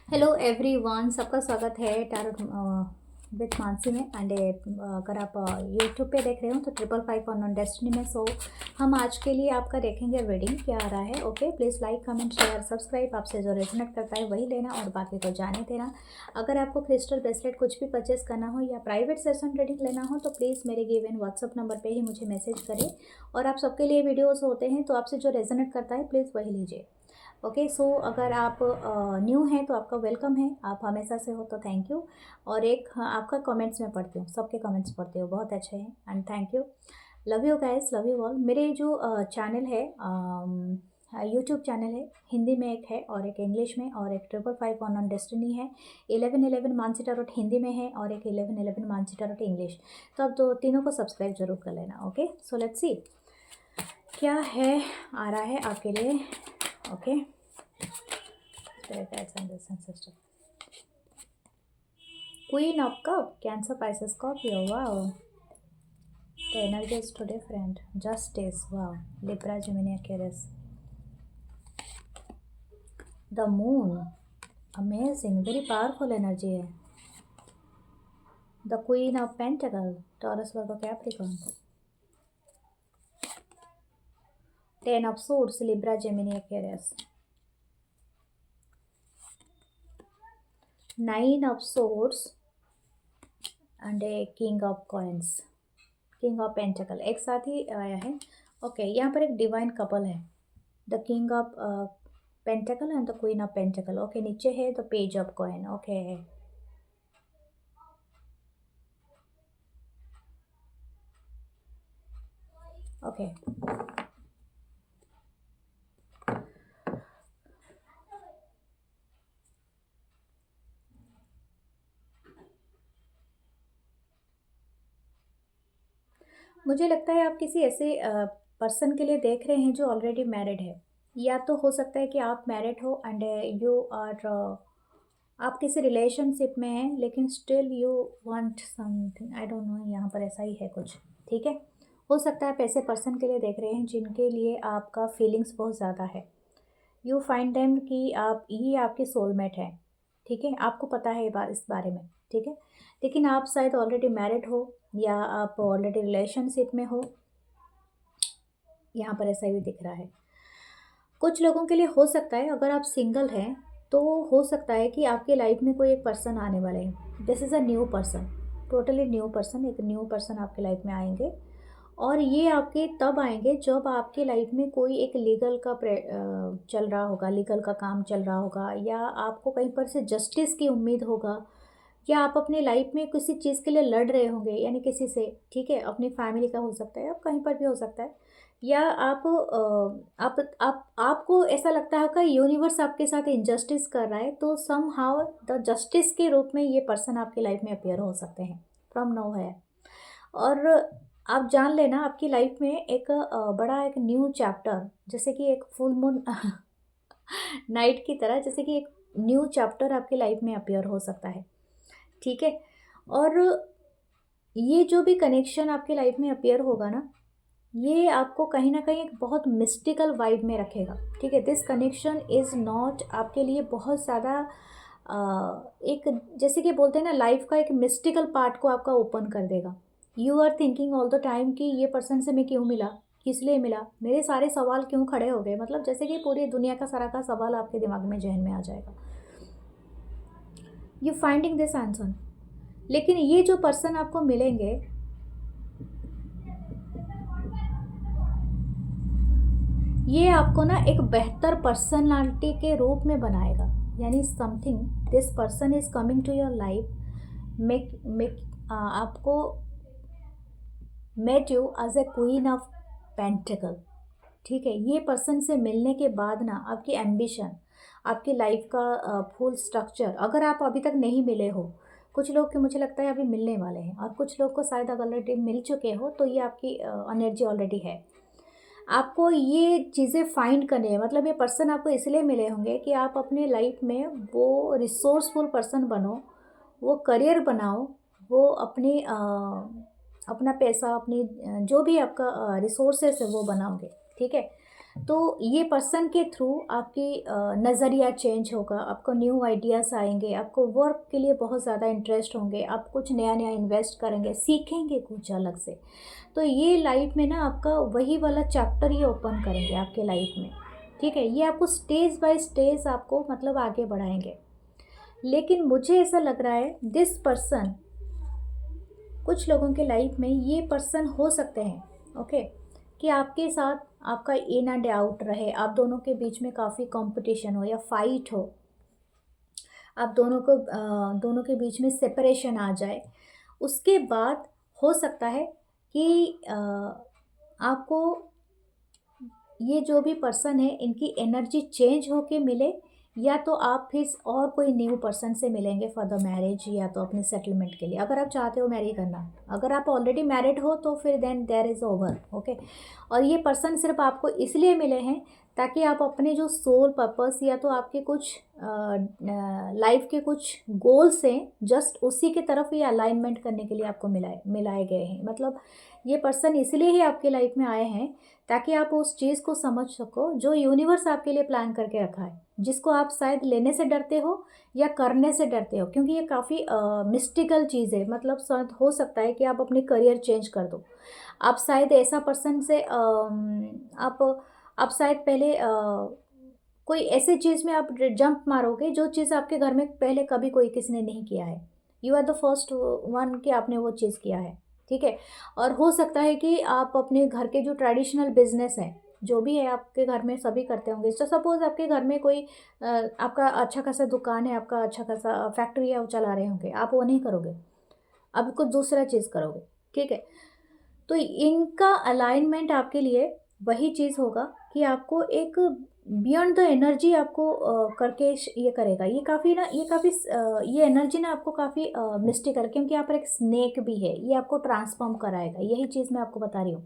Hello everyone, सबका स्वागत है टैरोट विथ मानसी में। एंड अगर आप यूट्यूब पे देख रहे हो तो 555 ऑन डेस्टिनी में। सो हम आज के लिए आपका देखेंगे रीडिंग क्या आ रहा है। Okay, please like comment share subscribe. आपसे जो रेजोनेट करता है वही लेना और बाकी को जाने देना। अगर आपको क्रिस्टल ब्रेसलेट कुछ भी परचेस करना हो या प्राइवेट सेशन रीडिंग लेना हो तो प्लीज़ मेरे गिवन व्हाट्सअप नंबर पर ही मुझे मैसेज करें। और आप सबके लिए वीडियोज़ होते हैं तो आपसे जो रेजोनेट करता है प्लीज़ वही लीजिए। ओके, सो अगर आप न्यू हैं तो आपका वेलकम है। आप हमेशा से हो तो थैंक यू। और एक आपका कमेंट्स में पढ़ती हूँ, सबके कमेंट्स पढ़ती हूँ, बहुत अच्छे हैं and thank you. Love you guys, love you all. मेरे जो चैनल है, यूट्यूब चैनल है, हिंदी में एक है और एक इंग्लिश में, और एक 555 ऑन डेस्टिनी है। 1111 मानसी टैरोट हिंदी में है और एक 1111 मानसी टैरोट इंग्लिश। तो आप दो तीनों को सब्सक्राइब जरूर कर लेना। ओके, सो लेट्स सी क्या है आ रहा है आपके लिए। Okay, Spirit guides and this and sister. Queen of Cup, Cancer, Pisces, Scorpio. Wow. The energy is too different. Justice. Wow. Libra, Gemini, Aquarius. The Moon. Amazing. Very powerful energy है. The Queen of Pentacles. Taurus, Virgo, Capricorn. Ten of Swords. Libra, Gemini, Aquarius. Nine of Swords and a King of Coins. King of pentacle एक साथ ही आया है। Okay, यहाँ पर एक divine couple है, the king of pentacle and the queen of pentacle. Okay, नीचे है the page of coin. Okay, okay, मुझे लगता है आप किसी ऐसे पर्सन के लिए देख रहे हैं जो ऑलरेडी मैरिड है, या तो हो सकता है कि आप मैरिड हो एंड यू आर आप किसी रिलेशनशिप में हैं लेकिन still you want something. I don't know, यहाँ पर ऐसा ही है कुछ। ठीक है, हो सकता है आप ऐसे पर्सन के लिए देख रहे हैं जिनके लिए आपका फीलिंग्स बहुत ज़्यादा है। यू फाइंड देम कि आप ये आपके सोलमेट हैं। ठीक है, आपको पता है इस बारे में। ठीक है, लेकिन आप शायद ऑलरेडी मैरिड हो या आप ऑलरेडी रिलेशनशिप में हो, यहाँ पर ऐसा ही दिख रहा है। कुछ लोगों के लिए हो सकता है अगर आप सिंगल हैं तो हो सकता है कि आपके लाइफ में कोई एक पर्सन आने वाले हैं। This is a new person, totally new person. एक न्यू पर्सन आपके लाइफ में आएंगे और ये आपके तब आएंगे जब आपके लाइफ में कोई एक लीगल का चल रहा होगा, लीगल का काम चल रहा होगा, या आपको कहीं पर से जस्टिस की उम्मीद होगा, या आप अपनी लाइफ में किसी चीज़ के लिए लड़ रहे होंगे, यानी किसी से। ठीक है, अपनी फैमिली का हो सकता है, अब कहीं पर भी हो सकता है, या आपको ऐसा लगता है कि यूनिवर्स आपके साथ इंजस्टिस कर रहा है, तो सम हाउ द जस्टिस के रूप में ये पर्सन आपकी लाइफ में अपियर हो सकते हैं फ्रॉम नो है। और आप जान लेना आपकी लाइफ में एक बड़ा एक न्यू चैप्टर, जैसे कि एक फुल मून नाइट की तरह, जैसे कि एक न्यू चैप्टर आपकी लाइफ में अपियर हो सकता है। ठीक है, और ये जो भी कनेक्शन आपकी लाइफ में अपियर होगा ना, ये आपको कहीं ना कहीं एक बहुत मिस्टिकल वाइब में रखेगा। ठीक है, दिस कनेक्शन इज़ नॉट आपके लिए बहुत ज़्यादा एक, जैसे कि बोलते हैं ना, लाइफ का एक मिस्टिकल पार्ट को आपका ओपन कर देगा। You are thinking all the time कि ये पर्सन से मैं क्यों मिला, किस लिए मिला, मेरे सारे सवाल क्यों खड़े हो गए, मतलब जैसे कि पूरी दुनिया का सारा का सवाल आपके दिमाग में, जहन में आ जाएगा। You finding this answer. लेकिन ये जो पर्सन आपको मिलेंगे, ये आपको ना एक बेहतर पर्सनालिटी के रूप में बनाएगा। यानी something, this person is coming to your life, make आपको made you as a queen of pentacles. ठीक है, ये पर्सन से मिलने के बाद ना आपकी एम्बिशन, आपकी लाइफ का फुल स्ट्रक्चर, अगर आप अभी तक नहीं मिले हो, कुछ लोग के मुझे लगता है अभी मिलने वाले हैं, और कुछ लोग को शायद अगर ऑलरेडी मिल चुके हो, तो ये आपकी एनर्जी ऑलरेडी है। आपको ये चीज़ें फाइंड करनी है, मतलब ये पर्सन आपको इसलिए मिले होंगे कि आप अपने लाइफ में वो रिसोर्सफुल पर्सन बनो, वो करियर बनाओ, वो अपनी अपना पैसा, अपनी जो भी आपका रिसोर्सेस है वो बनाओगे। ठीक है, तो ये पर्सन के थ्रू आपकी नज़रिया चेंज होगा, आपको न्यू आइडियाज़ आएंगे, आपको वर्क के लिए बहुत ज़्यादा इंटरेस्ट होंगे, आप कुछ नया नया इन्वेस्ट करेंगे, सीखेंगे कुछ अलग से। तो ये लाइफ में ना आपका वही वाला चैप्टर ये ओपन करेंगे आपके लाइफ में, ठीक है। ये आपको स्टेज बाय स्टेज आपको मतलब आगे बढ़ाएंगे। लेकिन मुझे ऐसा लग रहा है दिस पर्सन, कुछ लोगों के लाइफ में ये पर्सन हो सकते हैं, ओके, कि आपके साथ आपका इन एंड आउट रहे, आप दोनों के बीच में काफ़ी कंपटीशन हो या फाइट हो, आप दोनों के बीच में सेपरेशन आ जाए। उसके बाद हो सकता है कि आपको ये जो भी पर्सन है इनकी एनर्जी चेंज होके मिले, या तो आप फिर और कोई न्यू पर्सन से मिलेंगे फॉर द मैरिज, या तो अपने सेटलमेंट के लिए, अगर आप चाहते हो मैरी करना। अगर आप ऑलरेडी मैरिड हो तो फिर then there is over, okay. और ये पर्सन सिर्फ आपको इसलिए मिले हैं ताकि आप अपने जो सोल पर्पस या तो आपके कुछ लाइफ के कुछ गोल्स हैं, जस्ट उसी के तरफ ये अलाइनमेंट करने के लिए आपको मिलाए गए हैं। मतलब ये पर्सन इसलिए ही आपके लाइफ में आए हैं ताकि आप उस चीज़ को समझ सको जो यूनिवर्स आपके लिए प्लान करके रखा है, जिसको आप शायद लेने से डरते हो या करने से डरते हो, क्योंकि ये काफ़ी मिस्टिकल चीज़ है। मतलब शायद हो सकता है कि आप अपनी करियर चेंज कर दो, आप शायद ऐसा पर्सन से आप शायद पहले कोई ऐसे चीज़ में आप जंप मारोगे जो चीज़ आपके घर में पहले कभी कोई किसी ने नहीं किया है। You are the first one कि आपने वो चीज़ किया है, ठीक है। और हो सकता है कि आप अपने घर के जो ट्रेडिशनल बिजनेस हैं, जो भी है आपके घर में सभी करते होंगे। तो सपोज़ आपके घर में कोई आपका अच्छा खासा दुकान है, आपका अच्छा खासा फैक्ट्री है, वो चला रहे होंगे, आप वो नहीं करोगे, अब कुछ दूसरा चीज़ करोगे, ठीक है। तो इनका अलाइनमेंट आपके लिए वही चीज़ होगा कि आपको एक बियॉन्ड द एनर्जी आपको करके ये करेगा। ये काफ़ी ना, ये एनर्जी ना आपको काफ़ी मिस्टिकल, क्योंकि यहाँ पर एक स्नेक भी है, ये आपको ट्रांसफॉर्म कराएगा। यही चीज़ मैं आपको बता रही हूँ।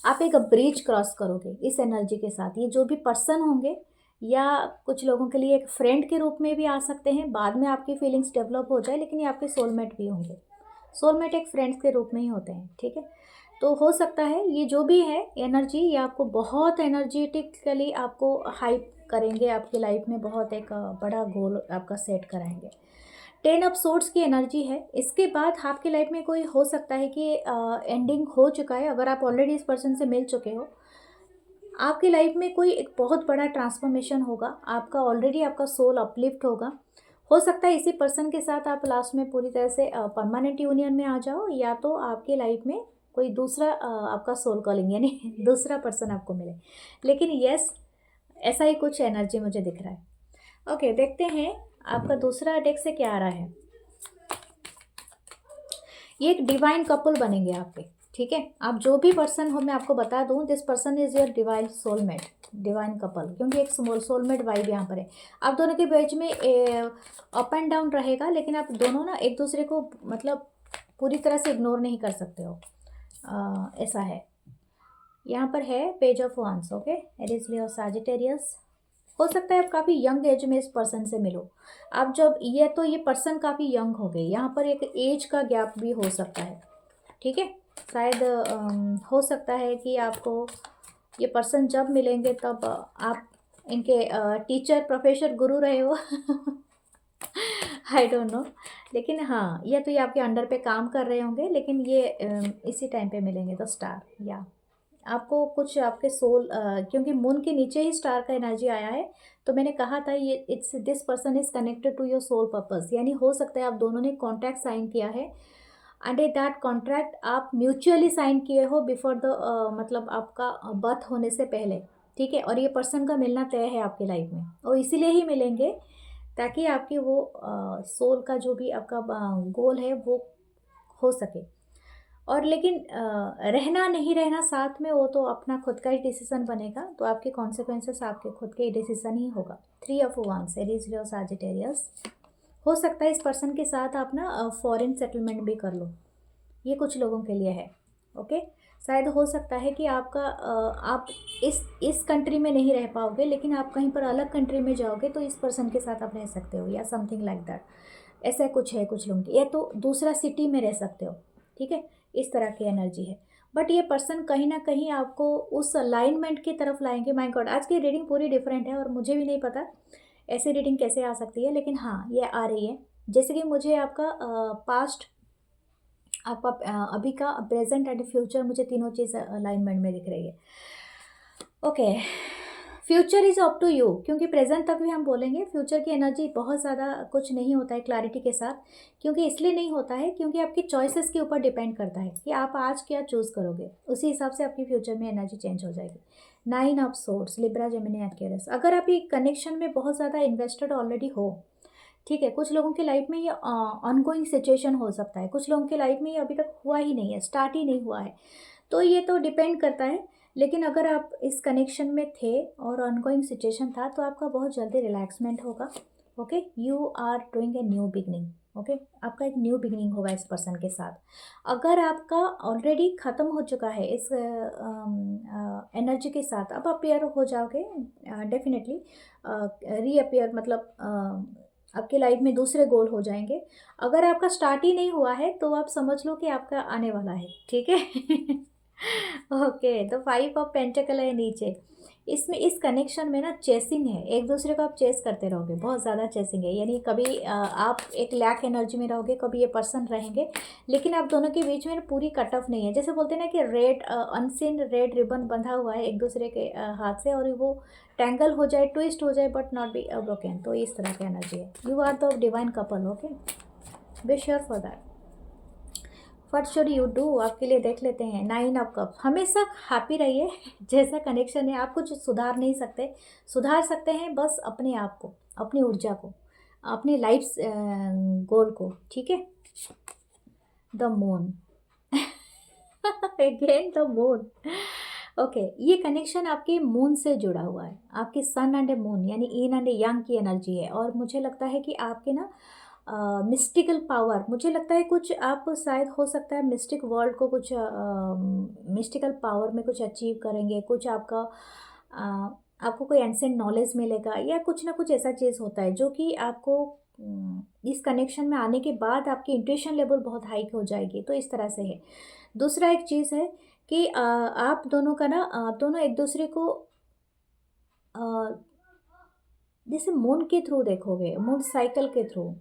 आप एक ब्रिज क्रॉस करोगे इस एनर्जी के साथ। ये जो भी पर्सन होंगे, या कुछ लोगों के लिए एक फ्रेंड के रूप में भी आ सकते हैं, बाद में आपकी फीलिंग्स डेवलप हो जाए, लेकिन ये आपके सोलमेट भी होंगे। सोलमेट एक फ्रेंड्स के रूप में ही होते हैं, ठीक है। तो हो सकता है ये जो भी है एनर्जी, ये आपको बहुत एनर्जेटिकली आपको हाइप करेंगे, आपकी लाइफ में बहुत एक बड़ा गोल आपका सेट कराएंगे। 10 ऑफ सोर्ड्स की एनर्जी है। इसके बाद आपकी लाइफ में कोई हो सकता है कि एंडिंग हो चुका है, अगर आप ऑलरेडी इस पर्सन से मिल चुके हो, आपकी लाइफ में कोई एक बहुत बड़ा ट्रांसफॉर्मेशन होगा, आपका ऑलरेडी आपका सोल अपलिफ्ट होगा। हो सकता है इसी पर्सन के साथ आप लास्ट में पूरी तरह से परमानेंट यूनियन में आ जाओ, या तो आपकी लाइफ में कोई दूसरा आपका सोल कॉलिंग यानी दूसरा पर्सन आपको मिले। लेकिन यस, ऐसा ही कुछ एनर्जी मुझे दिख रहा है। ओके, देखते हैं आपका दूसरा डेक से क्या आ रहा है। ये एक डिवाइन कपल बनेंगे आपके, ठीक है। आप जो भी पर्सन हो, मैं आपको बता दूं, this person is your divine soulmate, divine couple, क्योंकि एक सोलमेट वाइब यहाँ पर है। आप दोनों के बीच में अप एंड डाउन रहेगा, लेकिन आप दोनों ना एक दूसरे को मतलब पूरी तरह से इग्नोर नहीं कर सकते हो, ऐसा है। यहाँ पर है page of wands, okay, Aries Leo Sagittarius. हो सकता है आप काफ़ी यंग एज में इस पर्सन से मिलो। आप जब ये पर्सन काफ़ी यंग हो गए, यहाँ पर एक एज का गैप भी हो सकता है, ठीक है। शायद हो सकता है कि आपको ये पर्सन जब मिलेंगे तब आप इनके टीचर, प्रोफेसर, गुरु रहे हो आई डोंट नो। लेकिन हाँ, ये तो ये आपके अंडर पे काम कर रहे होंगे, लेकिन ये इसी टाइम पे मिलेंगे। तो स्टार, या आपको कुछ आपके सोल, क्योंकि मून के नीचे ही स्टार का एनर्जी आया है, तो मैंने कहा था ये this person is connected to your soul purpose. यानी हो सकता है आप दोनों ने कॉन्ट्रैक्ट साइन किया है, एंड दैट कॉन्ट्रैक्ट आप म्यूचुअली साइन किए हो बिफोर द मतलब आपका बर्थ होने से पहले, ठीक है। और ये पर्सन का मिलना तय है आपकी लाइफ में, और इसीलिए ही मिलेंगे ताकि आपकी वो सोल का जो भी आपका गोल है वो हो सके। और लेकिन रहना नहीं रहना साथ में, वो तो अपना खुद का ही डिसीजन बनेगा, तो आपके कॉन्सिक्वेंसेस आपके खुद के डिसीजन ही होगा। 3 of wands, Aries Leo Sagittarius. हो सकता है इस पर्सन के साथ आप ना फॉरेन सेटलमेंट भी कर लो, ये कुछ लोगों के लिए है, ओके। शायद हो सकता है कि आप इस कंट्री में नहीं रह पाओगे, लेकिन आप कहीं पर अलग कंट्री में जाओगे तो इस पर्सन के साथ आप रह सकते हो, या समथिंग लाइक दैट। ऐसा कुछ है कुछ लोगों की, या तो दूसरा सिटी में रह सकते हो, ठीक है। इस तरह की एनर्जी है। बट ये पर्सन कहीं ना कहीं आपको उस अलाइनमेंट की तरफ लाएंगे। माय गॉड, आज की रीडिंग पूरी डिफरेंट है और मुझे भी नहीं पता ऐसी रीडिंग कैसे आ सकती है, लेकिन हाँ ये आ रही है। जैसे कि मुझे आपका पास्ट, आपका अभी का, प्रेजेंट एंड फ्यूचर, मुझे तीनों चीज़ अलाइनमेंट में दिख रही है। Okay, future is up to you, क्योंकि प्रेजेंट तक भी हम बोलेंगे। फ्यूचर की एनर्जी बहुत ज़्यादा कुछ नहीं होता है क्लैरिटी के साथ, क्योंकि इसलिए नहीं होता है क्योंकि आपकी चॉइसेस के ऊपर डिपेंड करता है कि आप आज क्या चूज़ करोगे, उसी हिसाब से आपकी फ्यूचर में एनर्जी चेंज हो जाएगी। 9 of swords, Libra, Gemini, Aquarius. अगर आप ये कनेक्शन में बहुत ज़्यादा इन्वेस्टेड ऑलरेडी हो, ठीक है, कुछ लोगों की लाइफ में ये ऑनगोइंग सिचुएशन हो सकता है, कुछ लोगों की लाइफ में ये अभी तक हुआ ही नहीं है, स्टार्ट ही नहीं हुआ है, तो ये तो डिपेंड करता है। लेकिन अगर आप इस कनेक्शन में थे और ऑनगोइंग सिचुएशन था, तो आपका बहुत जल्दी रिलैक्समेंट होगा। Okay, you are doing a new beginning. Okay, आपका एक न्यू बिगनिंग होगा इस पर्सन के साथ। अगर आपका ऑलरेडी ख़त्म हो चुका है इस एनर्जी के साथ, अब अपेयर हो जाओगे डेफिनेटली, रीअपेयर, मतलब आपकी लाइफ में दूसरे गोल हो जाएंगे। अगर आपका स्टार्ट ही नहीं हुआ है तो आप समझ लो कि आपका आने वाला है, ठीक है। ओके, तो 5 ऑफ पेंटिकल है नीचे। इसमें इस कनेक्शन में ना चेसिंग है, एक दूसरे को आप चेस करते रहोगे, बहुत ज़्यादा चेसिंग है। यानी कभी आप एक लैक एनर्जी में रहोगे, कभी ये पर्सन रहेंगे, लेकिन आप दोनों के बीच में ना पूरी कट ऑफ नहीं है। जैसे बोलते हैं ना कि रेड अनसीन रेड रिबन बंधा हुआ है एक दूसरे के हाथ से, और वो टैंगल हो जाए, ट्विस्ट हो जाए, बट नॉट बी ब्रोकन। तो इस तरह की एनर्जी है। You are the divine couple. Okay, be sure for that. What should you do, आपके लिए देख लेते हैं। 9 ऑफ कप। हमेशा हैप्पी रहिए। जैसा कनेक्शन है, आप कुछ सुधार नहीं सकते, सुधार सकते हैं बस अपने आप को, अपनी ऊर्जा को, अपने लाइफ गोल को, ठीक है। The moon. Again the moon. Okay, ये कनेक्शन आपके मून से जुड़ा हुआ है, आपके सन एंड मून, यानी इन एंड यंग की एनर्जी है। और मुझे लगता है कि आपके ना मिस्टिकल पावर, मुझे लगता है कुछ आप शायद, हो सकता है मिस्टिक वर्ल्ड को कुछ मिस्टिकल पावर में कुछ अचीव करेंगे, कुछ आपका आपको कोई एंसेंट नॉलेज मिलेगा, या कुछ ना कुछ ऐसा चीज़ होता है जो कि आपको इस कनेक्शन में आने के बाद आपकी इंट्यूशन लेवल बहुत हाई हो जाएगी। तो इस तरह से है। दूसरा एक चीज़ है कि आप दोनों का ना, आप दोनों एक दूसरे को जैसे मून के थ्रू देखोगे, मून साइकिल के थ्रू।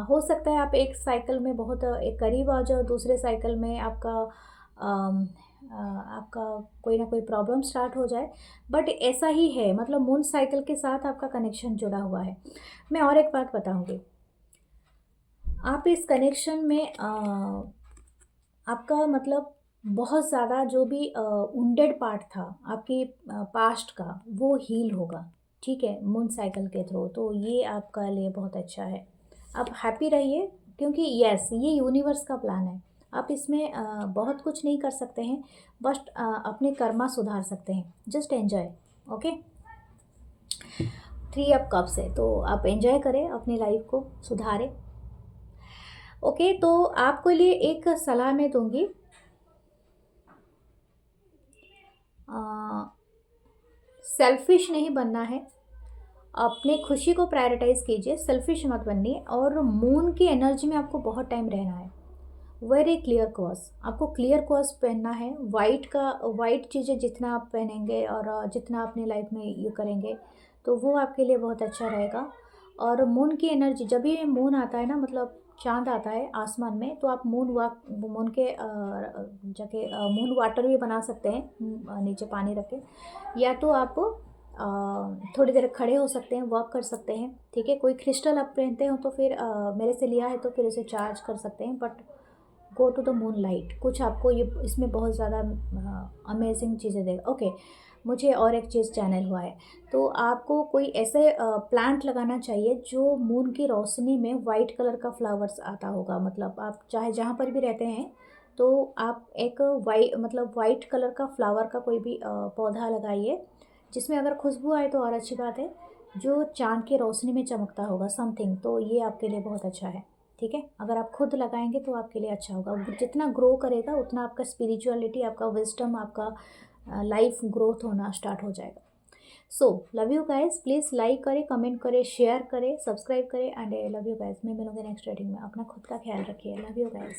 हो सकता है आप एक साइकिल में बहुत एक करीब आ जाओ, दूसरे साइकिल में आपका आपका कोई ना कोई प्रॉब्लम स्टार्ट हो जाए, बट ऐसा ही है, मतलब मून साइकिल के साथ आपका कनेक्शन जुड़ा हुआ है। मैं और एक बात बताऊंगी, आप इस कनेक्शन में आपका मतलब बहुत ज़्यादा जो भी वुंडेड पार्ट था आपकी पास्ट का, वो हील होगा, ठीक है, मून साइकिल के थ्रू। तो ये आपका लिए बहुत अच्छा है। आप हैप्पी रहिए, क्योंकि यस, ये यूनिवर्स का प्लान है। आप इसमें बहुत कुछ नहीं कर सकते हैं, बस अपने कर्मा सुधार सकते हैं। Just enjoy. Okay, 3 of cups है, तो आप एंजॉय करें, अपनी लाइफ को सुधारें। ओके, तो आपको लिए एक सलाह मैं दूंगी। सेल्फिश नहीं बनना है, अपने खुशी को प्रायोरिटाइज कीजिए, सेल्फिश मत बनिए। और मून की एनर्जी में आपको बहुत टाइम रहना है। वेरी क्लियर कोर्स, आपको क्लियर कोर्स पहनना है। वाइट चीज़ें जितना आप पहनेंगे और जितना अपनी लाइफ में ये करेंगे, तो वो आपके लिए बहुत अच्छा रहेगा। और मून की एनर्जी, जब भी मून आता है ना, मतलब चांद आता है आसमान में, तो आप मून के जगह मून वाटर भी बना सकते हैं, नीचे पानी रख के, या तो आप थोड़ी देर खड़े हो सकते हैं, वॉक कर सकते हैं, ठीक है। कोई क्रिस्टल आप पहनते हो तो फिर मेरे से लिया है तो फिर उसे चार्ज कर सकते हैं, but go to the moon light, कुछ आपको ये इसमें बहुत ज़्यादा अमेजिंग चीज़ें देगा। ओके, मुझे और एक चीज़ चैनल हुआ है, तो आपको कोई ऐसे प्लांट लगाना चाहिए जो मून की रोशनी में वाइट कलर का फ्लावर्स आता होगा। मतलब आप चाहे जहाँ पर भी रहते हैं, तो आप एक वाइट कलर का फ्लावर का कोई भी पौधा लगाइए, जिसमें अगर खुशबू आए तो और अच्छी बात है, जो चाँद की रोशनी में चमकता होगा समथिंग, तो ये आपके लिए बहुत अच्छा है, ठीक है। अगर आप खुद लगाएंगे तो आपके लिए अच्छा होगा। जितना ग्रो करेगा उतना आपका स्पिरिचुअलिटी, आपका विजडम, आपका लाइफ ग्रोथ होना स्टार्ट हो जाएगा। So love you guys, please like करें, कमेंट करें, शेयर करें, सब्सक्राइब करें, एंड लव यू गाइज। मैं मिलूंगी नेक्स्ट रीडिंग में। अपना खुद का ख्याल रखिए। Love you guys.